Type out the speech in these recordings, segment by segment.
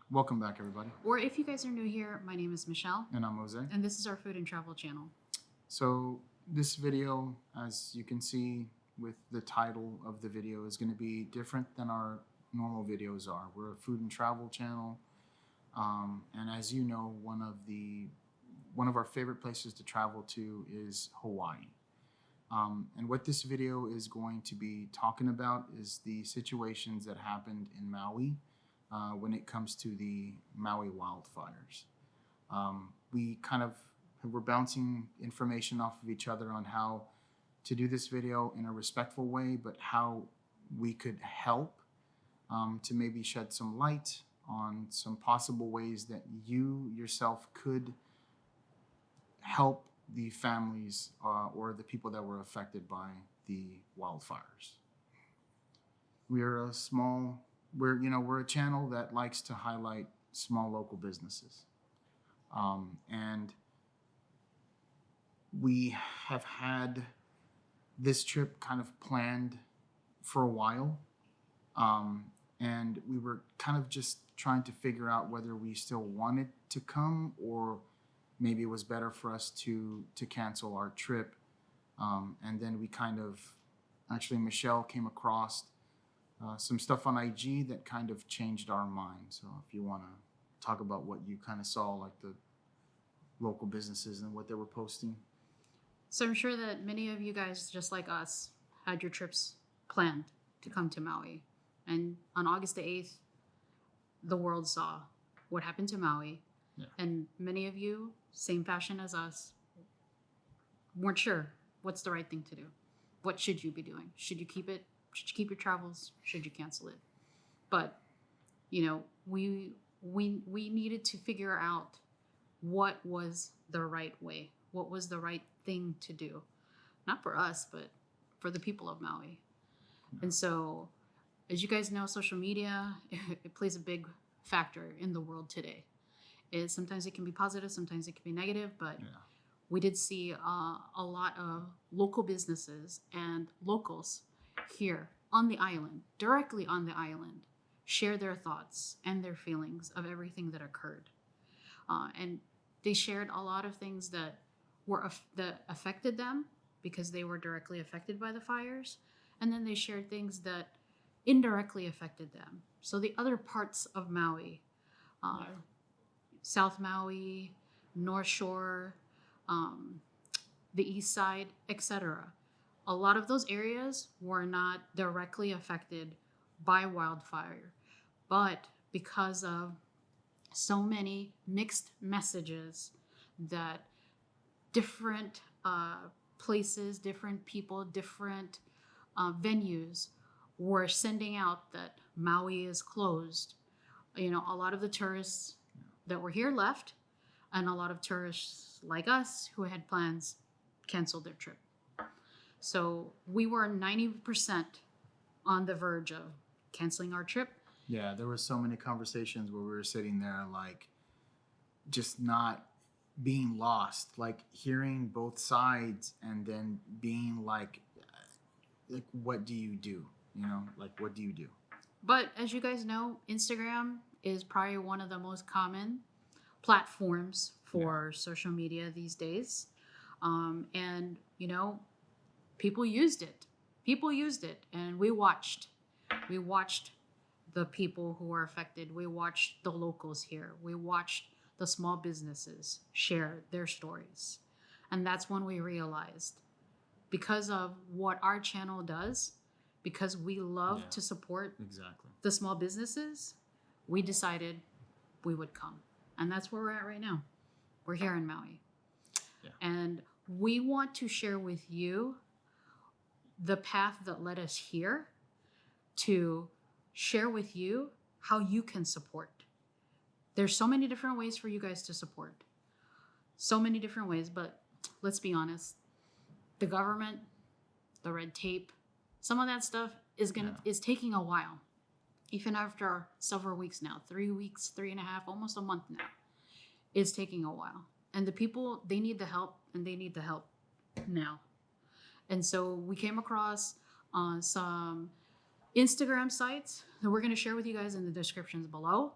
Welcome back, everybody. Or if you guys are new here, my name is Michelle, And I'm Jose. and this is our food and travel channel. So, this video, as you can see with the title of the video, is going to be different than our normal videos are. We're a food and travel channel. And as you know, one of our favorite places to travel to is Hawaii. And what this video is going to be talking about is the situations that happened in Maui when it comes to the Maui wildfires. We're bouncing information off of each other on how to do this video in a respectful way, but how we could help to maybe shed some light on some possible ways that you yourself could help the families or the people that were affected by the wildfires. We're a channel that likes to highlight small local businesses. And we have had this trip kind of planned for a while. And we were kind of just trying to figure out whether we still wanted to come or maybe it was better for us to cancel our trip. And then actually Michelle came across some stuff on IG that kind of changed our mind. So if you want to talk about what you kind of saw, like the local businesses and what they were posting. So I'm sure that many of you guys, just like us, had your trips planned to come to Maui. And on August the 8th, the world saw what happened to Maui. Yeah. And many of you, same fashion as us, weren't sure what's the right thing to do. What should you be doing? Should you keep it? Should you keep your travels? Should you cancel it? But, we needed to figure out what was the right way. What was the right thing to do? Not for us, but for the people of Maui. Yeah. And so, as you guys know, social media, it plays a big factor in the world today. Sometimes it can be positive, sometimes it can be negative, but we did see a lot of local businesses and locals here on the island, directly on the island, share their thoughts and their feelings of everything that occurred. And they shared a lot of things that that affected them because they were directly affected by the fires. And then they shared things that indirectly affected them. So the other parts of Maui, South Maui, North Shore, the East Side, etc. A lot of those areas were not directly affected by wildfire, but because of so many mixed messages that different places, different people, different venues were sending out that Maui is closed. A lot of the tourists that were here left, and a lot of tourists like us who had plans canceled their trip. So we were 90% on the verge of canceling our trip. Yeah, there were so many conversations where we were sitting there like just not being lost, like hearing both sides and then being like what do you do? What do you do? But as you guys know, Instagram is probably one of the most common platforms for social media these days. And, people used it. People used it. And we watched. We watched the people who were affected. We watched the locals here. We watched the small businesses share their stories. And that's when we realized, because of what our channel does, because we love to support the small businesses, we decided we would come. And that's where we're at right now. We're here in Maui. Yeah. And we want to share with you the path that led us here, to share with you how you can support. There's so many different ways for you guys to support. So many different ways, but let's be honest. The government, the red tape, some of that stuff is taking a while. Even after several weeks now, 3 weeks, 3.5, almost a month now, it's taking a while. And the people, they need the help, and they need the help now. And so we came across some Instagram sites that we're going to share with you guys in the descriptions below.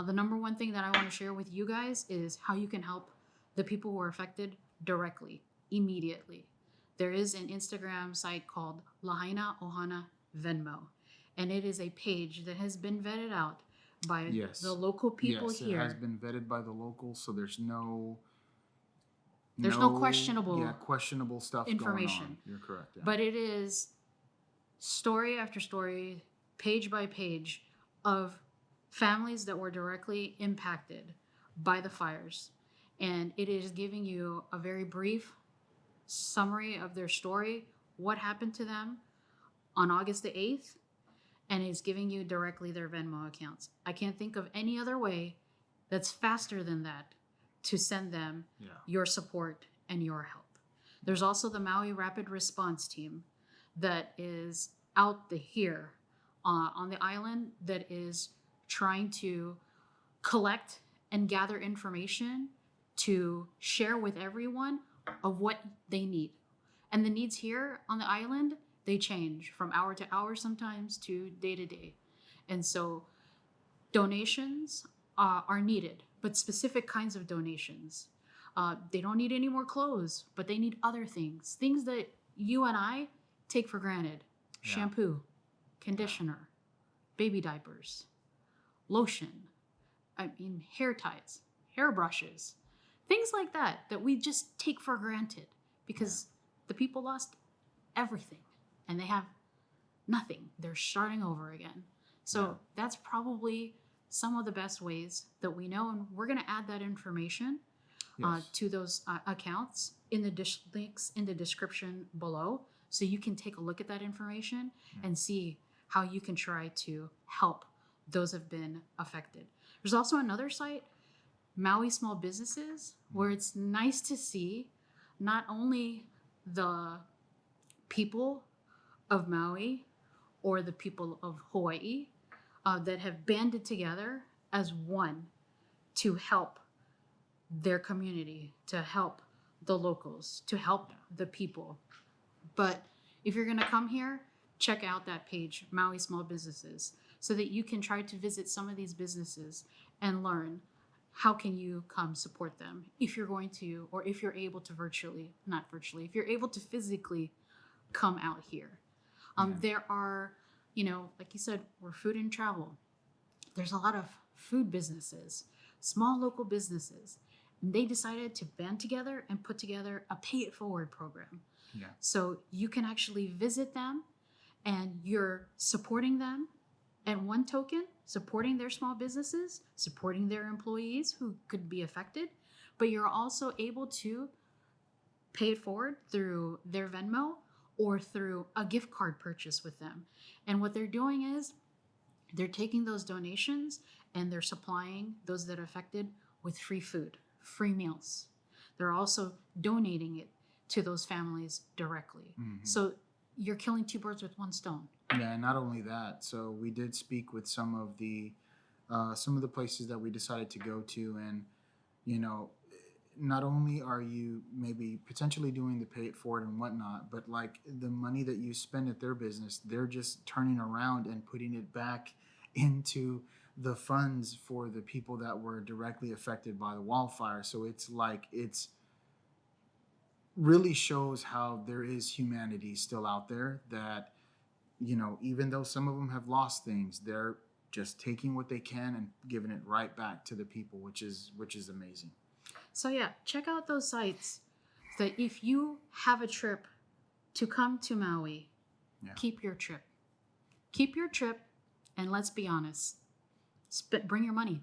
The number one thing that I want to share with you guys is how you can help the people who are affected directly, immediately. There is an Instagram site called Lahaina Ohana Venmo, and it is a page that has been vetted out by the local people here. It has been vetted by the locals, so there's no questionable stuff information going on. You're correct. Yeah. But it is story after story, page by page, of families that were directly impacted by the fires. And it is giving you a very brief summary of their story, what happened to them on August the 8th, and it's giving you directly their Venmo accounts. I can't think of any other way that's faster than that to send them your support and your help. There's also the Maui Rapid Response Team that is out here on the island that is trying to collect and gather information to share with everyone of what they need. And the needs here on the island, they change from hour to hour sometimes to day. And so donations are needed, but specific kinds of donations. They don't need any more clothes, but they need other things that you and I take for granted. Shampoo, conditioner, baby diapers, lotion, hair ties, hair brushes, things like that we just take for granted because the people lost everything and they have nothing. They're starting over again. So that's probably some of the best ways that we know, and we're going to add that information to those accounts in the links in the description below, so you can take a look at that information and see how you can try to help those have been affected. There's also another site, Maui Small Businesses, where it's nice to see not only the people of Maui or the people of Hawaii that have banded together as one to help their community, to help the locals, to help the people. But if you're going to come here, check out that page, Maui Small Businesses, so that you can try to visit some of these businesses and learn how can you come support them if you're going to, or if you're able to if you're able to physically come out here. There are, like you said, we're food and travel. There's a lot of food businesses, small local businesses, and they decided to band together and put together a pay it forward program. So you can actually visit them and you're supporting them, and one token, supporting their small businesses, supporting their employees who could be affected, but you're also able to pay it forward through their Venmo or through a gift card purchase with them. And what they're doing is they're taking those donations and they're supplying those that are affected with free food, free meals. They're also donating it to those families directly. So you're killing two birds with one stone. Yeah, and not only that. So we did speak with some of the places that we decided to go to, and not only are you maybe potentially doing the pay it forward and whatnot, but like the money that you spend at their business, they're just turning around and putting it back into the funds for the people that were directly affected by the wildfire. So it's really shows how there is humanity still out there, that even though some of them have lost things, they're just taking what they can and giving it right back to the people, which is amazing. So check out those sites. That if you have a trip to come to Maui, keep your trip, and let's be honest, bring your money.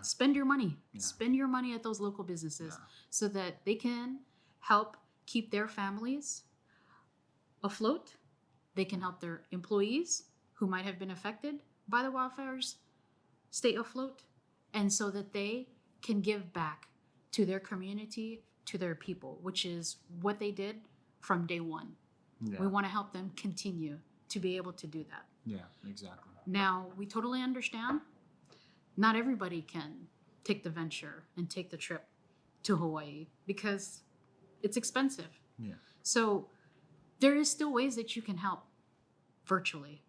Spend your money. Spend your money at those local businesses so that they can help keep their families afloat. They can help their employees who might have been affected by the wildfires stay afloat, and so that they can give back to their community, to their people, which is what they did from day one. We want to help them continue to be able to do that. Yeah, exactly. Now, we totally understand not everybody can take the venture and take the trip to Hawaii because it's expensive. So there is still ways that you can help virtually.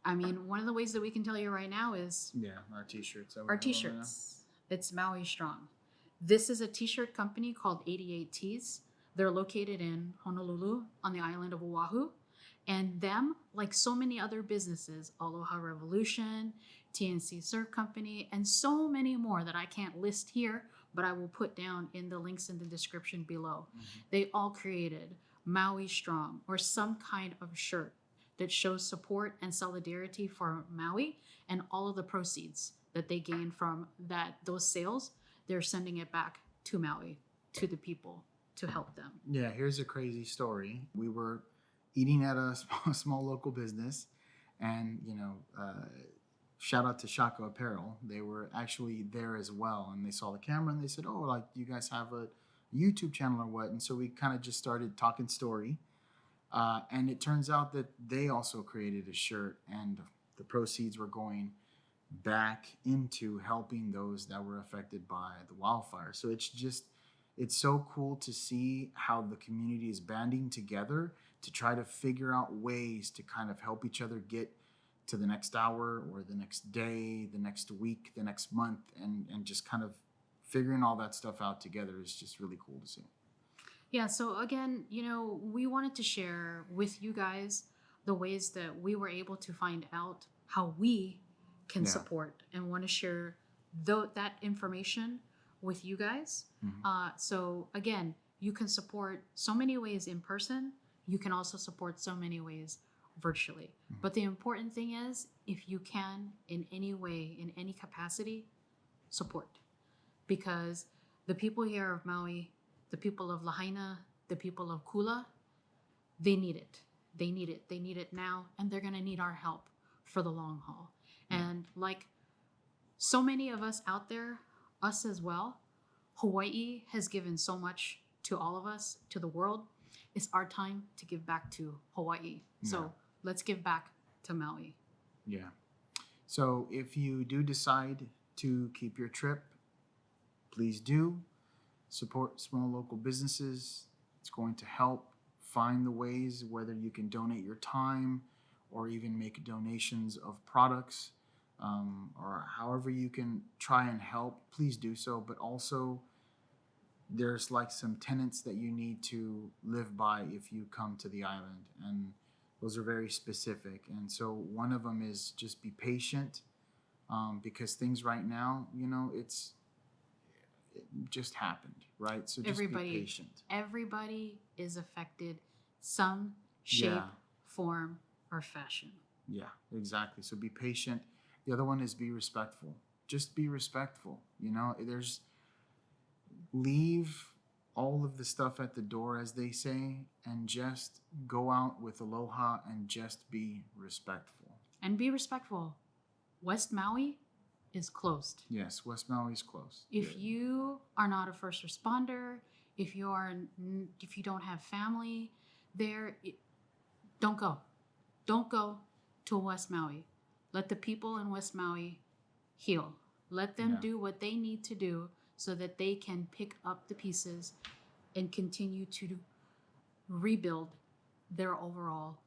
I mean, one of the ways that we can tell you right now is Yeah, our t-shirts. that we our have on right now. t-shirts. It's Maui Strong. This is a t-shirt company called 88 Tees. They're located in Honolulu on the island of Oahu. And them, like so many other businesses, Aloha Revolution, TNC Surf Company, and so many more that I can't list here, but I will put down in the links in the description below. They all created Maui Strong, or some kind of shirt that shows support and solidarity for Maui, and all of the proceeds that they gain from those sales, they're sending it back to Maui, to the people, to help them. Yeah, here's a crazy story. We were eating at a small local business, and shout out to Shaka Apparel. They were actually there as well, and they saw the camera and they said, "Oh, like, do you guys have a YouTube channel or what?" And so we kind of just started talking story, and it turns out that they also created a shirt, and the proceeds were going back into helping those that were affected by the wildfire. So it's so cool to see how the community is banding together to try to figure out ways to kind of help each other get to the next hour or the next day, the next week, the next month, and just kind of figuring all that stuff out together is just really cool to see. Yeah, so again, we wanted to share with you guys the ways that we were able to find out how we can support, and want to share that information with you guys. So again, you can support so many ways in person. You can also support so many ways virtually. But the important thing is, if you can, in any way, in any capacity, support. Because the people here of Maui, the people of Lahaina, the people of Kula, they need it. They need it. They need it now, and they're going to need our help for the long haul. And like so many of us out there, us as well, Hawaii has given so much to all of us, to the world. It's our time to give back to Hawaii. So let's give back to Maui. Yeah. So if you do decide to keep your trip, please do support small local businesses. It's going to help find the ways, whether you can donate your time or even make donations of products, or however you can try and help, please do so. But also, there's like some tenets that you need to live by if you come to the island, and those are very specific. And so one of them is just be patient, because things right now, it just happened, right? So just be patient. Everybody is affected, some shape, form, or fashion. Yeah, exactly. So be patient. The other one is be respectful. Just be respectful. Leave all of the stuff at the door, as they say, and just go out with aloha and just be respectful. And be respectful. West Maui is closed. Yes, West Maui is closed. If you are not a first responder, if you don't have family there, don't go. Don't go to West Maui. Let the people in West Maui heal. Let them do what they need to do so that they can pick up the pieces and continue to rebuild their overall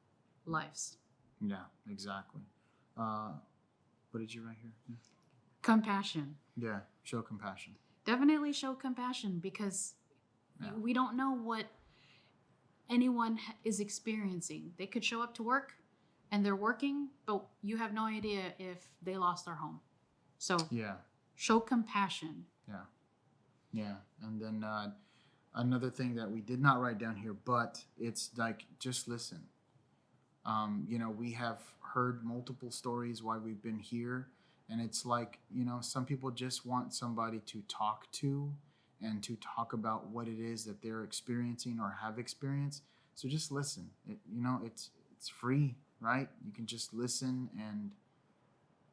lives. Yeah, exactly. What did you write here? Yeah. Compassion. Yeah, show compassion. Definitely show compassion, because we don't know what anyone is experiencing. They could show up to work and they're working, but you have no idea if they lost their home. So show compassion. Yeah. And then another thing that we did not write down here, but it's like, just listen. We have heard multiple stories while we've been here, and it's like, some people just want somebody to talk to and to talk about what it is that they're experiencing or have experienced. So just listen. It's free, right? You can just listen and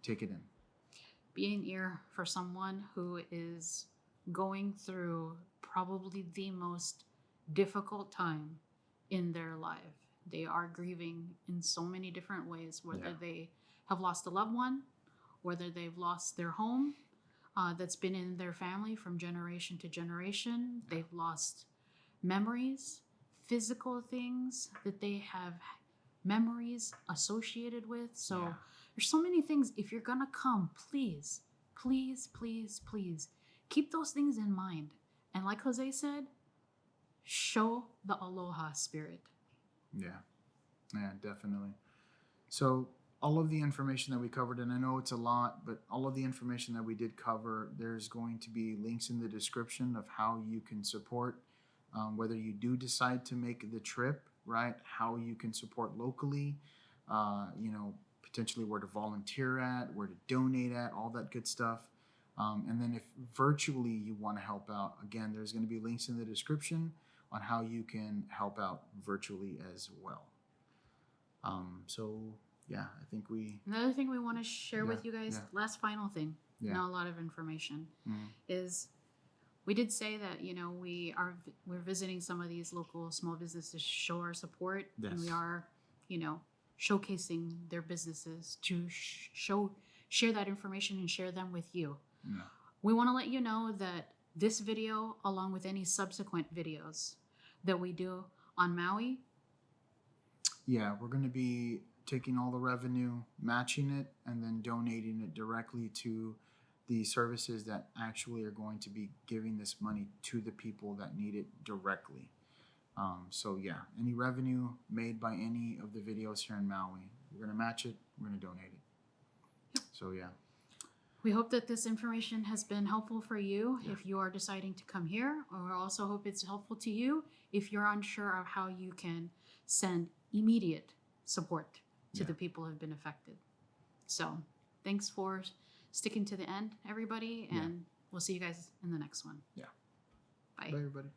take it in. Be an ear for someone who is going through probably the most difficult time in their life. They are grieving in so many different ways, whether they have lost a loved one, whether they've lost their home that's been in their family from generation to generation. They've lost memories, physical things that they have memories associated with. So Yeah. there's so many things. If you're gonna come, please, please, please, please keep those things in mind. And like Jose said, show the aloha spirit. Yeah. Yeah, definitely. So all of the information that we covered, and I know it's a lot, but all of the information that we did cover, there's going to be links in the description of how you can support, whether you do decide to make the trip, right? How you can support locally, potentially where to volunteer at, where to donate at, all that good stuff. And then if virtually you want to help out, again, there's going to be links in the description on how you can help out virtually as well. So yeah, I think Another thing we want to share with you guys, yeah. last final thing, Yeah. not a lot of information, Mhm. is we did say that, we're visiting some of these local small businesses to show our support. Yes. And we are, showcasing their businesses to share that information and share them with you. Yeah. We want to let you know that this video, along with any subsequent videos that we do on Maui, Yeah, we're going to be taking all the revenue, matching it, and then donating it directly to the services that actually are going to be giving this money to the people that need it directly. So yeah, any revenue made by any of the videos here in Maui, we're going to match it, we're going to donate it. Yep. So yeah. We hope that this information has been helpful for you if you are deciding to come here, or we also hope it's helpful to you if you're unsure of how you can send immediate support to the people who have been affected. So thanks for sticking to the end, everybody, and we'll see you guys in the next one. Yeah. Bye. Bye, everybody.